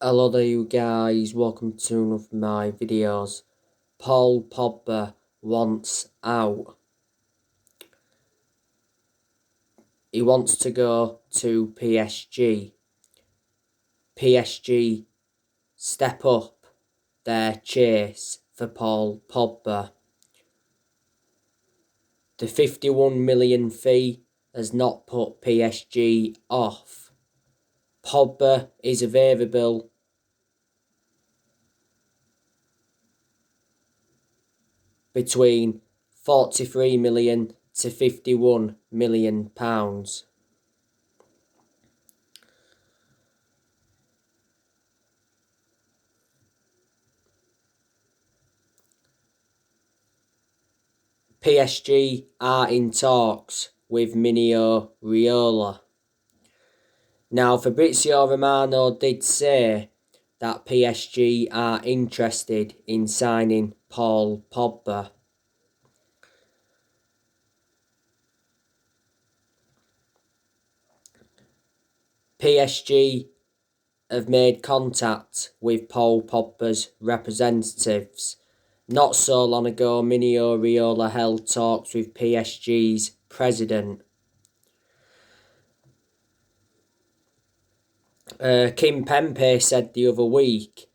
Hello there you guys, welcome to one of my videos. Paul Pogba wants out. He wants to go to PSG. PSG step up their chase for Paul Pogba. The 51 million fee has not put PSG off. Pogba is available between 43 million to 51 million pounds. PSG are in talks with Mino Raiola. Now, Fabrizio Romano did say that PSG are interested in signing Paul Pogba. PSG have made contact with Paul Pogba's representatives. Not so long ago, Mino Raiola held talks with PSG's president. Kim Pembe said the other week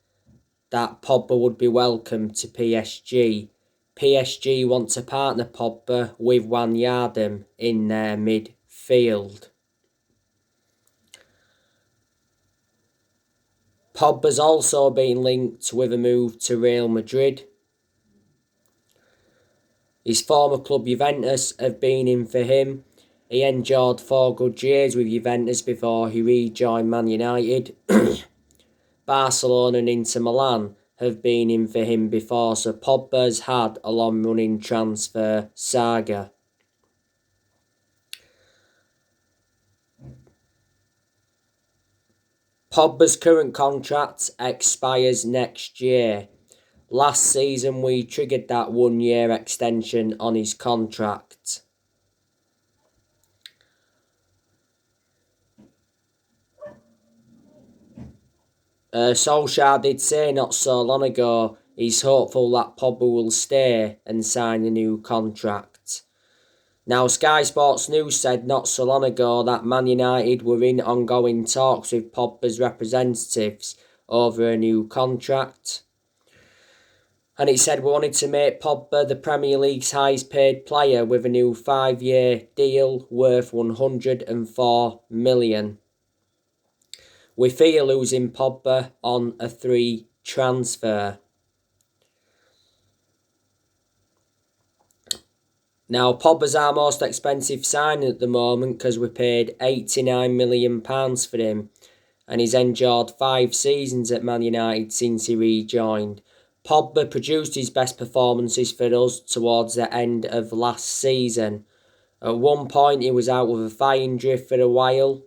that Pogba would be welcome to PSG. PSG want to partner Pogba with Wijnaldum in their midfield. Pogba's also been linked with a move to Real Madrid. His former club Juventus have been in for him. He endured 4 good years with Juventus before he rejoined Man United. Barcelona and Inter Milan have been in for him before, so Pogba's had a long-running transfer saga. Pogba's current contract expires next year. Last season we triggered that 1-year extension on his contract. Solskjaer did say not so long ago he's hopeful that Pogba will stay and sign a new contract. Now, Sky Sports News said not so long ago that Man United were in ongoing talks with Pogba's representatives over a new contract. And it said we wanted to make Pogba the Premier League's highest paid player with a new 5-year deal worth 104 million. We fear losing Pogba on a 3 transfer. Now, Pogba's our most expensive signing at the moment because we paid £89 million for him, and he's endured 5 seasons at Man United since he rejoined. Pogba produced his best performances for us towards the end of last season. At one point he was out with a thigh injury for a while,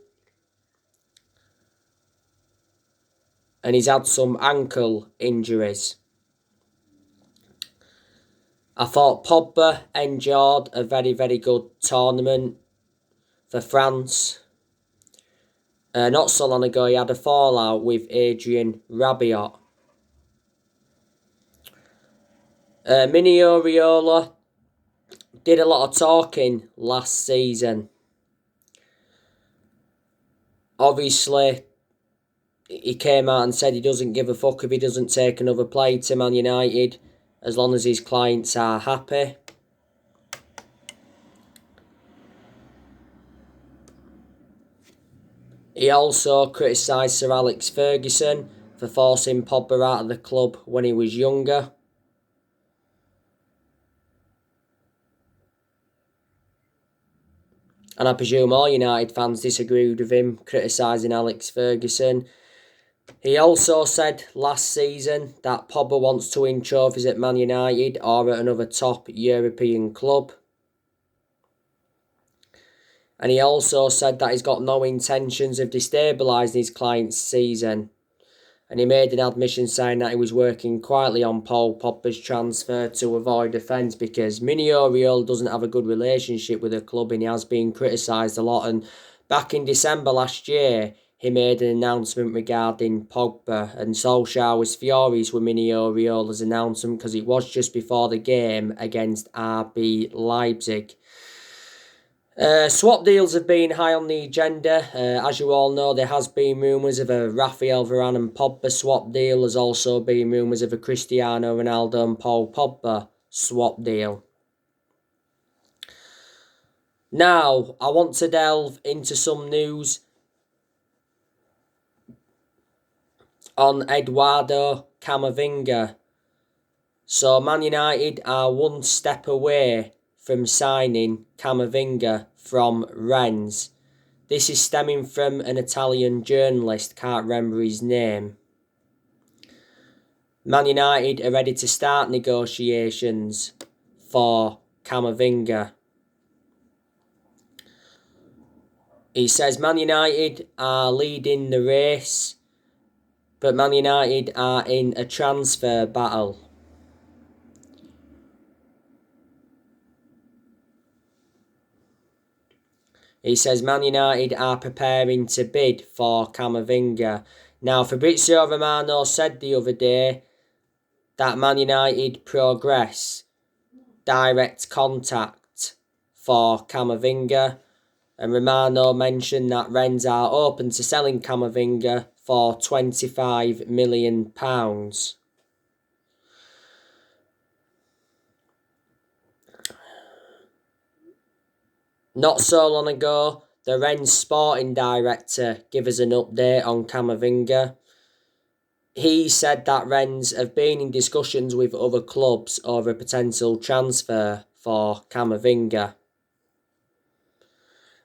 and he's had some ankle injuries. I thought Pogba endured a very, very good tournament for France. Not so long ago he had a fallout with Adrien Rabiot. Mino Raiola did a lot of talking last season. Obviously, he came out and said he doesn't give a fuck if he doesn't take another player to Man United, as long as his clients are happy. He also criticised Sir Alex Ferguson for forcing Pogba out of the club when he was younger. And I presume all United fans disagreed with him criticising Alex Ferguson. He also said last season that Pogba wants to win trophies at Man United or at another top European club. And he also said that he's got no intentions of destabilising his client's season. And he made an admission saying that he was working quietly on Paul Pogba's transfer to avoid offence because Mino Raiola doesn't have a good relationship with the club and he has been criticised a lot. And back in December last year, he made an announcement regarding Pogba, and Solskjaer was furious with Mini Oriola's announcement because it was just before the game against RB Leipzig. Swap deals have been high on the agenda. As you all know, there has been rumours of a Raphael Varane and Pogba swap deal. There's also been rumours of a Cristiano Ronaldo and Paul Pogba swap deal. Now, I want to delve into some news on Eduardo Camavinga. So, Man United are one step away from signing Camavinga from Rennes. This is stemming from an Italian journalist, can't remember his name. Man United are ready to start negotiations for Camavinga. He says Man United are leading the race, but Man United are in a transfer battle. He says Man United are preparing to bid for Camavinga. Now, Fabrizio Romano said the other day that Man United progress direct contact for Camavinga, and Romano mentioned that Rennes are open to selling Camavinga for £25 million. Not so long ago, the Rennes sporting director gave us an update on Camavinga. He said that Rennes have been in discussions with other clubs over a potential transfer for Camavinga.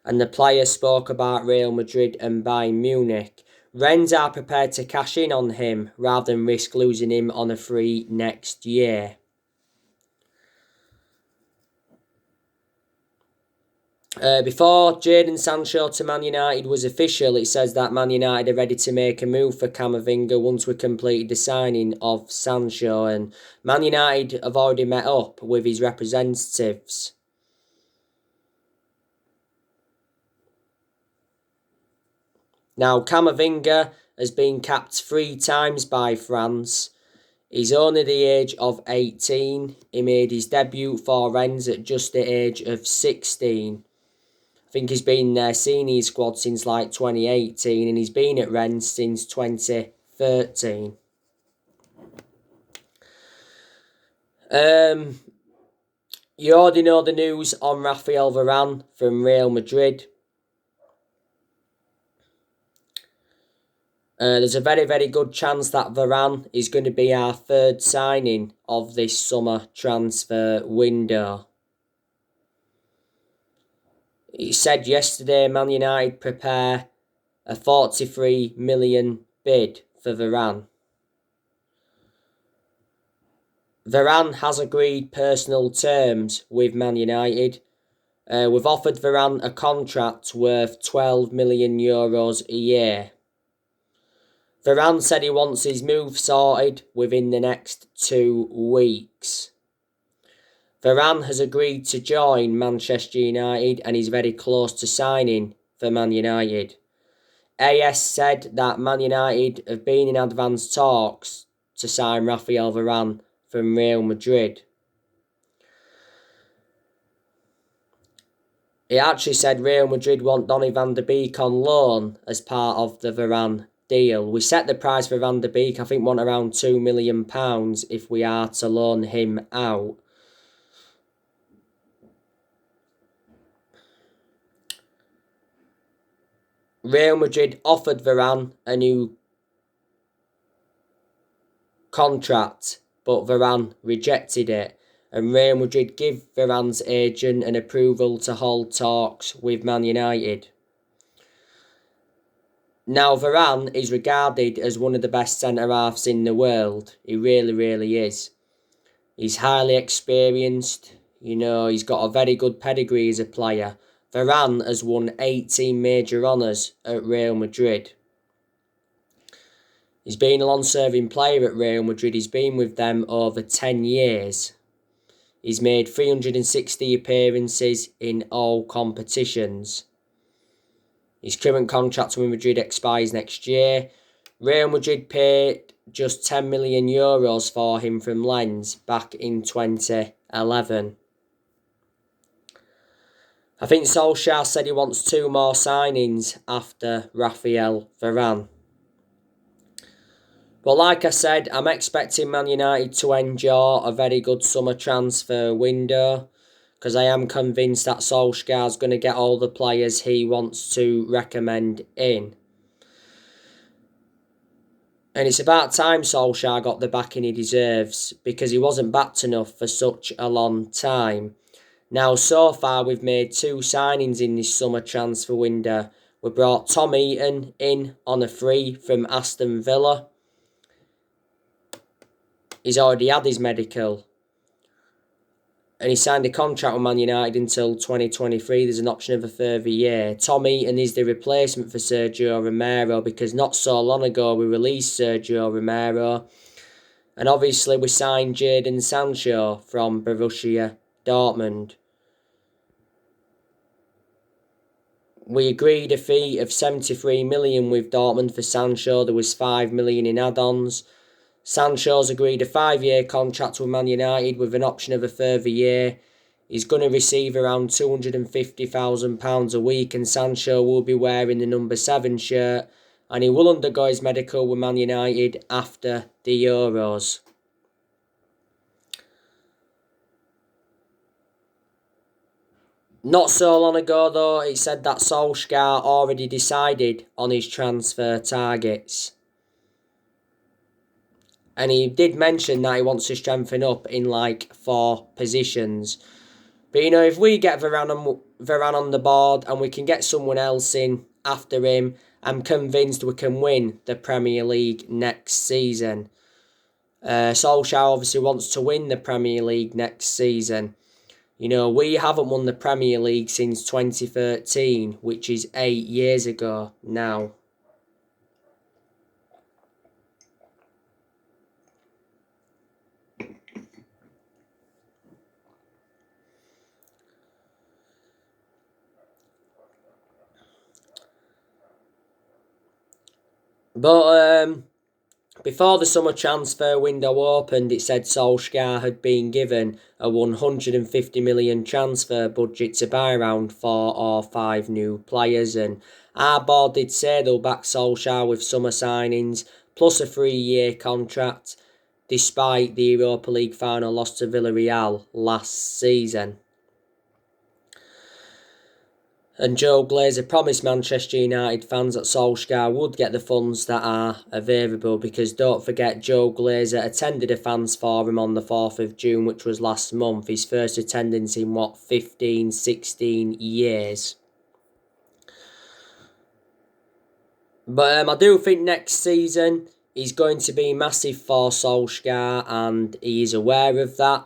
And the player spoke about Real Madrid and Bayern Munich. Rennes are prepared to cash in on him rather than risk losing him on a free next year. Before Jadon Sancho to Man United was official, it says that Man United are ready to make a move for Camavinga once we completed the signing of Sancho, and Man United have already met up with his representatives. Now, Camavinga has been capped 3 times by France. He's only the age of 18. He made his debut for Rennes at just the age of 16. I think he's been in their senior squad since like 2018, and he's been at Rennes since 2013. You already know the news on Raphael Varane from Real Madrid. There's a very, very good chance that Varane is going to be our third signing of this summer transfer window. He said yesterday Man United prepare a 43 million bid for Varane. Varane has agreed personal terms with Man United. We've offered Varane a contract worth €12 million a year. Varane said he wants his move sorted within the next 2 weeks. Varane has agreed to join Manchester United and is very close to signing for Man United. AS said that Man United have been in advanced talks to sign Raphael Varane from Real Madrid. He actually said Real Madrid want Donny van der Beek on loan as part of the Varane deal. We set the price for Van der Beek, I think, want around £2 million if we are to loan him out. Real Madrid offered Varane a new contract, but Varane rejected it, and Real Madrid give Varane's agent an approval to hold talks with Man United. Now, Varane is regarded as one of the best centre-halves in the world. He really, really is. He's highly experienced. He's got a very good pedigree as a player. Varane has won 18 major honours at Real Madrid. He's been a long-serving player at Real Madrid. He's been with them over 10 years. He's made 360 appearances in all competitions. His current contract with Madrid expires next year. Real Madrid paid just €10 million for him from Lens back in 2011. I think Solskjaer said he wants 2 more signings after Raphael Varane. But like I said, I'm expecting Man United to endure a very good summer transfer window, because I am convinced that Solskjaer's going to get all the players he wants to recommend in. And it's about time Solskjaer got the backing he deserves, because he wasn't backed enough for such a long time. Now, so far, we've made 2 signings in this summer transfer window. We brought Tom Eaton in on a free from Aston Villa. He's already had his medical. And he signed a contract with Man United until 2023. There's an option of a further year. Tom Eaton is the replacement for Sergio Romero, because not so long ago we released Sergio Romero. And obviously we signed Jadon Sancho from Borussia Dortmund. We agreed a fee of 73 million with Dortmund for Sancho. There was 5 million in add-ons. Sancho's agreed a 5-year contract with Man United with an option of a further year. He's going to receive around £250,000 a week, and Sancho will be wearing the number 7 shirt, and he will undergo his medical with Man United after the Euros. Not so long ago though, it said that Solskjaer already decided on his transfer targets. And he did mention that he wants to strengthen up in like 4 positions. But you know, if we get Varane on the board and we can get someone else in after him, I'm convinced we can win the Premier League next season. Solskjaer obviously wants to win the Premier League next season. You know, we haven't won the Premier League since 2013, which is 8 years ago now. But before the summer transfer window opened, it said Solskjaer had been given a 150 million transfer budget to buy around 4 or 5 new players, and our board did say they'll back Solskjaer with summer signings plus a 3-year contract, despite the Europa League final loss to Villarreal last season. And Joe Glazer promised Manchester United fans that Solskjaer would get the funds that are available, because don't forget, Joe Glazer attended a fans forum on the 4th of June, which was last month. His first attendance in 15, 16 years. But I do think next season is going to be massive for Solskjaer, and he is aware of that.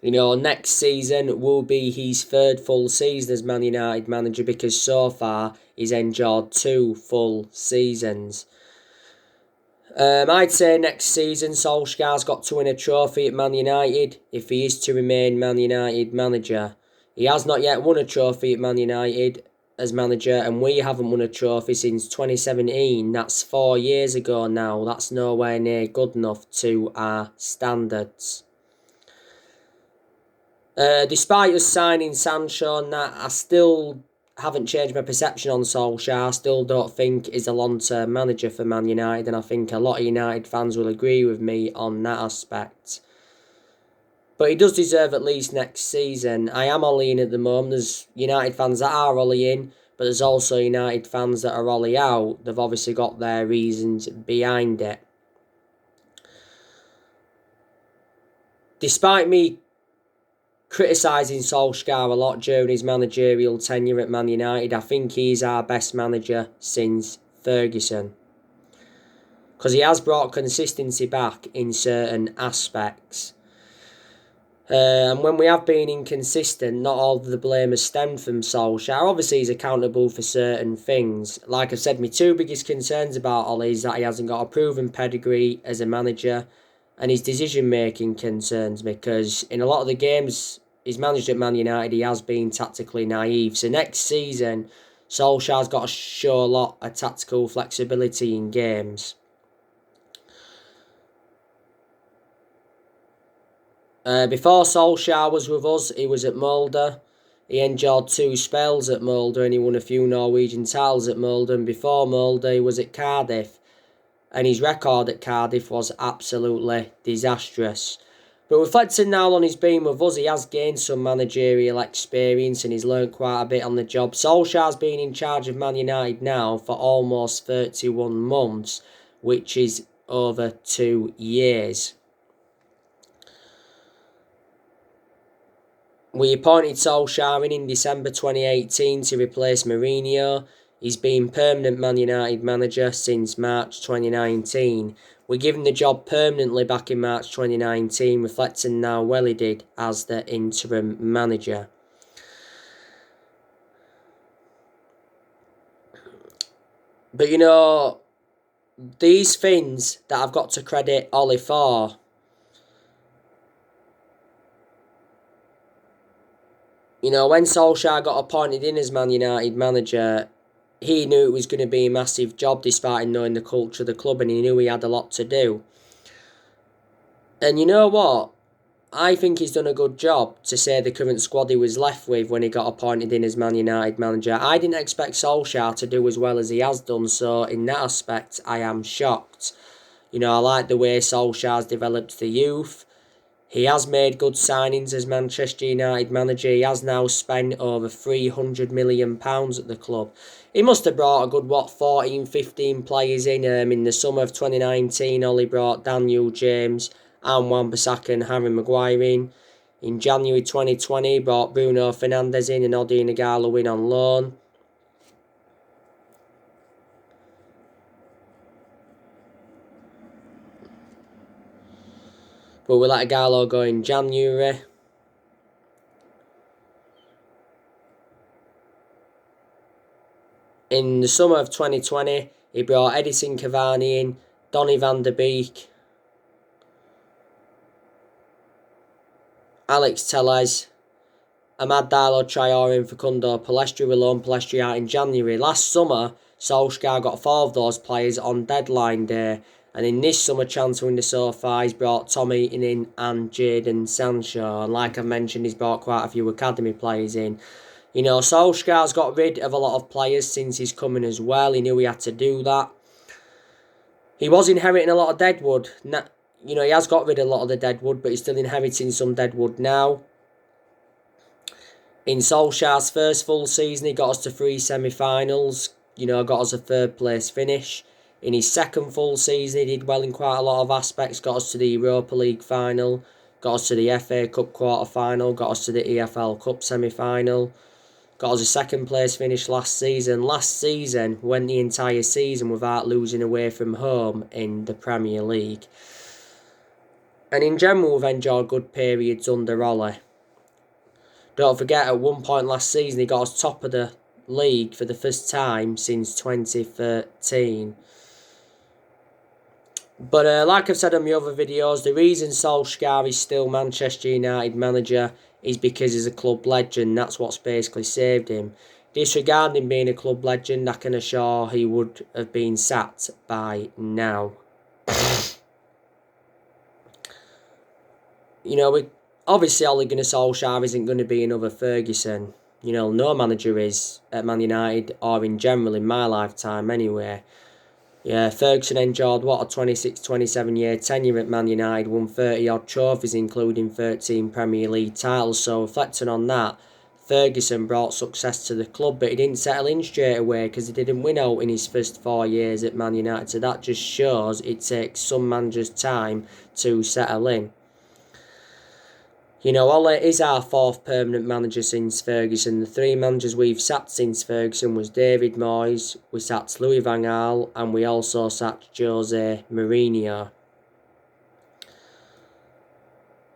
You know, next season will be his 3rd full season as Man United manager, because so far he's enjoyed 2 full seasons. I'd say next season Solskjaer's got to win a trophy at Man United if he is to remain Man United manager. He has not yet won a trophy at Man United as manager, and we haven't won a trophy since 2017. That's 4 years ago now. That's nowhere near good enough to our standards. Despite us signing Sancho and that, I still haven't changed my perception on Solskjaer. I still don't think he's a long-term manager for Man United, and I think a lot of United fans will agree with me on that aspect. But he does deserve at least next season. I am Ollie in at the moment. There's United fans that are Ollie in, but there's also United fans that are Ollie out. They've obviously got their reasons behind it. Despite me criticising Solskjaer a lot during his managerial tenure at Man United, I think he's our best manager since Ferguson, because he has brought consistency back in certain aspects. And when we have been inconsistent, not all of the blame has stemmed from Solskjaer. Obviously, he's accountable for certain things. Like I said, my 2 biggest concerns about Ollie is that he hasn't got a proven pedigree as a manager, And his decision-making concerns me because in a lot of the games he's managed at Man United, he has been tactically naive. So next season, Solskjaer's got to show a lot of tactical flexibility in games. Before Solskjaer was with us, he was at Molde. He endured 2 spells at Molde and he won a few Norwegian titles at Molde. And before Molde, he was at Cardiff. And his record at Cardiff was absolutely disastrous. But reflecting now on his being with us, he has gained some managerial experience and he's learnt quite a bit on the job. Solskjaer's been in charge of Man United now for almost 31 months, which is over 2 years. We appointed Solskjaer in December 2018 to replace Mourinho. He's been permanent Man United manager since March 2019. We gave him the job permanently back in March 2019, reflecting how well he did as the interim manager. But you know, these things that I've got to credit Ollie for, you know, when Solskjaer got appointed in as Man United manager, he knew it was going to be a massive job despite knowing the culture of the club, and he knew he had a lot to do. And you know what? I think he's done a good job to say the current squad he was left with when he got appointed in as Man United manager. I didn't expect Solskjaer to do as well as he has done, so in that aspect I am shocked. You know, I like the way Solskjaer's developed the youth. He has made good signings as Manchester United manager. He has now spent over £300 million at the club. He must have brought a good, 14, 15 players in the summer of 2019. Ollie brought Daniel James and Wan-Bissaka and Harry Maguire in. In January 2020, he brought Bruno Fernandes in and Odi Nagalo in on loan. But we let Gallo go in January. In the summer of 2020, he brought Edison Cavani in, Donny van der Beek, Alex Telles, Amad Darlo Traore and Facundo Palestri were loaned Palestri out in January. Last summer, Solskjaer got 4 of those players on deadline day. And in this summer transfer window so far, he's brought Tommy in and Jadon Sancho. And like I mentioned, he's brought quite a few academy players in. You know, Solskjaer's got rid of a lot of players since he's coming as well. He knew he had to do that. He was inheriting a lot of deadwood. You know, he has got rid of a lot of the deadwood, but he's still inheriting some deadwood now. In Solskjaer's first full season, he got us to 3 semi-finals. You know, got us a 3rd place finish. In his second full season, he did well in quite a lot of aspects. Got us to the Europa League final. Got us to the FA Cup quarter-final. Got us to the EFL Cup semi-final. Got us a 2nd place finish last season. Last season, went the entire season without losing away from home in the Premier League. And in general, we've enjoyed good periods under Ollie. Don't forget, at one point last season, he got us top of the league for the first time since 2013. But like I've said on my other videos, the reason Solskjaer is still Manchester United manager is because he's a club legend. That's what's basically saved him. Disregarding being a club legend, I can assure he would have been sacked by now. You know, obviously Ole Gunnar Solskjaer isn't going to be another Ferguson. You know, no manager is at Man United, or in general in my lifetime anyway. Yeah, Ferguson endured, a 26, 27 year tenure at Man United, won 30 odd trophies including 13 Premier League titles, so reflecting on that, Ferguson brought success to the club, but he didn't settle in straight away because he didn't win out in his first 4 years at Man United, so that just shows it takes some managers time to settle in. You know, Ole is our 4th permanent manager since Ferguson. The 3 managers we've sacked since Ferguson was David Moyes, we sacked Louis van Gaal, and we also sacked Jose Mourinho.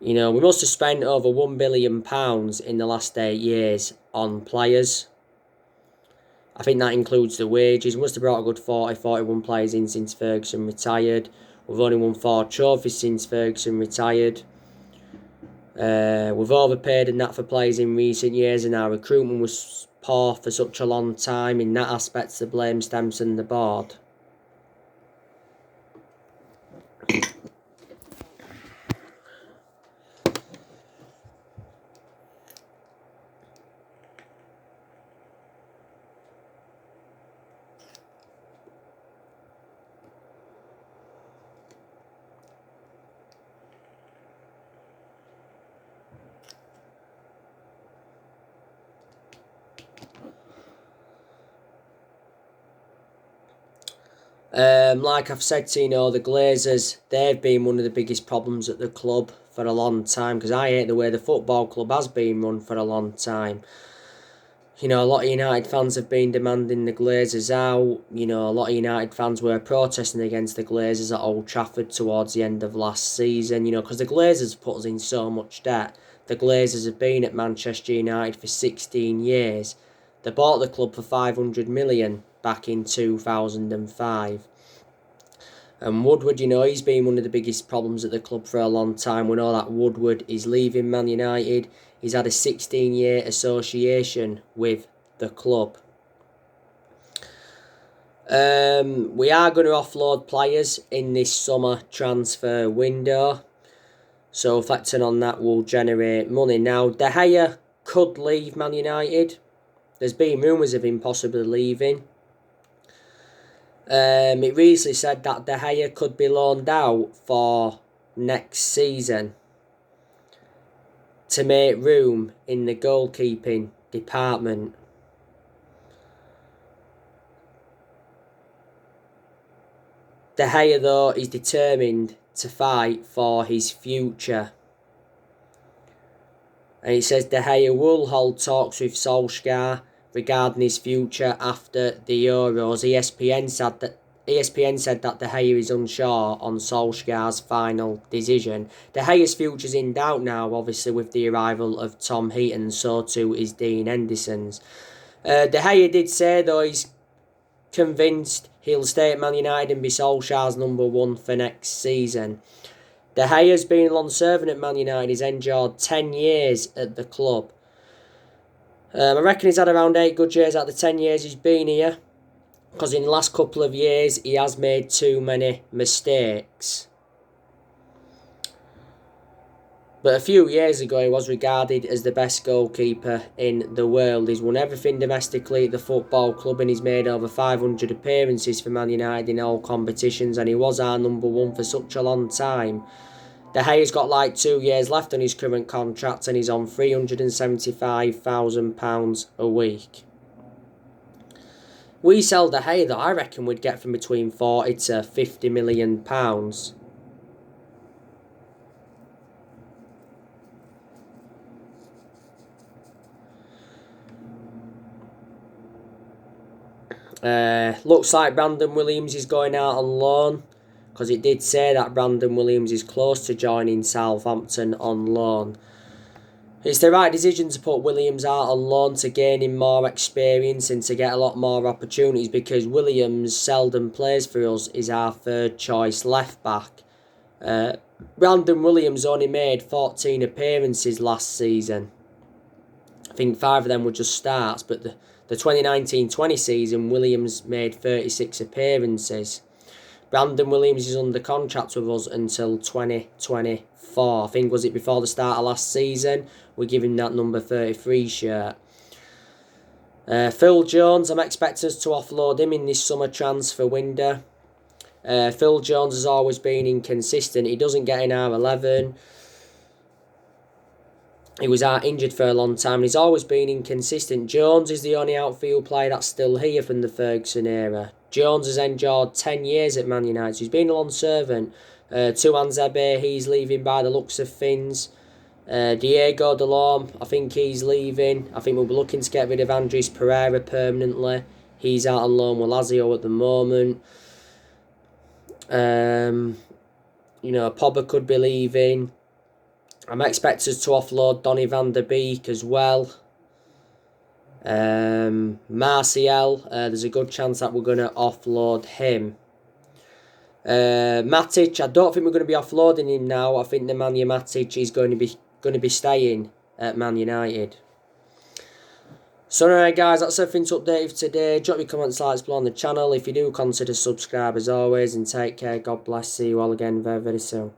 You know, we must have spent over £1 billion in the last 8 years on players. I think that includes the wages. We must have brought a good 40, 41 players in since Ferguson retired. We've only won 4 trophies since Ferguson retired. We've overpaid and that for players in recent years, and our recruitment was poor for such a long time. In that aspect, the blame stems from the board. Like I've said to the Glazers, they've been one of the biggest problems at the club for a long time, because I hate the way the football club has been run for a long time. A lot of United fans have been demanding the Glazers out. A lot of United fans were protesting against the Glazers at Old Trafford towards the end of last season, because the Glazers put us in so much debt. The Glazers have been at Manchester United for 16 years. They bought the club for 500 million back in 2005. And Woodward, he's been one of the biggest problems at the club for a long time. We know that Woodward is leaving Man United. He's had a 16-year association with the club. We are going to offload players in this summer transfer window. So reflecting on that will generate money. Now, De Gea could leave Man United. There's been rumours of him possibly leaving. It recently said that De Gea could be loaned out for next season to make room in the goalkeeping department. De Gea, though, is determined to fight for his future. And it says De Gea will hold talks with Solskjaer regarding his future after the Euros. ESPN said that De Gea is unsure on Solskjaer's final decision. De Gea's future's in doubt now, obviously, with the arrival of Tom Heaton, so too is Dean Henderson's. De Gea did say, though, he's convinced he'll stay at Man United and be Solskjaer's number one for next season. De Gea's been a long servant at Man United. He's endured 10 years at the club. I reckon he's had around 8 good years out of the 10 years he's been here, because in the last couple of years he has made too many mistakes. But a few years ago he was regarded as the best goalkeeper in the world. He's won everything domestically at the football club, and he's made over 500 appearances for Man United in all competitions, and he was our number one for such a long time. De Gea's got like 2 years left on his current contract, and he's on £375,000 a week. We sell De Gea, though, I reckon we'd get from between 40 to 50 million pounds. Looks like Brandon Williams is going out on loan, because it did say that Brandon Williams is close to joining Southampton on loan. It's the right decision to put Williams out on loan to gain him more experience and to get a lot more opportunities, because Williams seldom plays for us, is our third choice left back. Brandon Williams only made 14 appearances last season. I think 5 of them were just starts, but the 2019-20 season Williams made 36 appearances. Brandon Williams is under contract with us until 2024. I think, was it before the start of last season? We give him that number 33 shirt. Phil Jones, I'm expecting us to offload him in this summer transfer window. Phil Jones has always been inconsistent. He doesn't get in our 11. He was out injured for a long time. He's always been inconsistent. Jones is the only outfield player that's still here from the Ferguson era. Jones has endured 10 years at Man United, so he's been a long servant. Tuanzebe, he's leaving by the looks of things. Diego Delorme, I think he's leaving. I think we'll be looking to get rid of Andres Pereira permanently. He's out on loan with Lazio at the moment. Pogba could be leaving. I'm expected to offload Donny van der Beek as well. Martial, there's a good chance that we're going to offload him. Matic, I don't think we're going to be offloading him now. I think Nemanja Matic is going to be staying at Man United. So anyway guys, that's everything to update for today. Drop your comments, likes below on the channel. If you do, consider subscribe as always, and take care. God bless. See you all again very, very soon.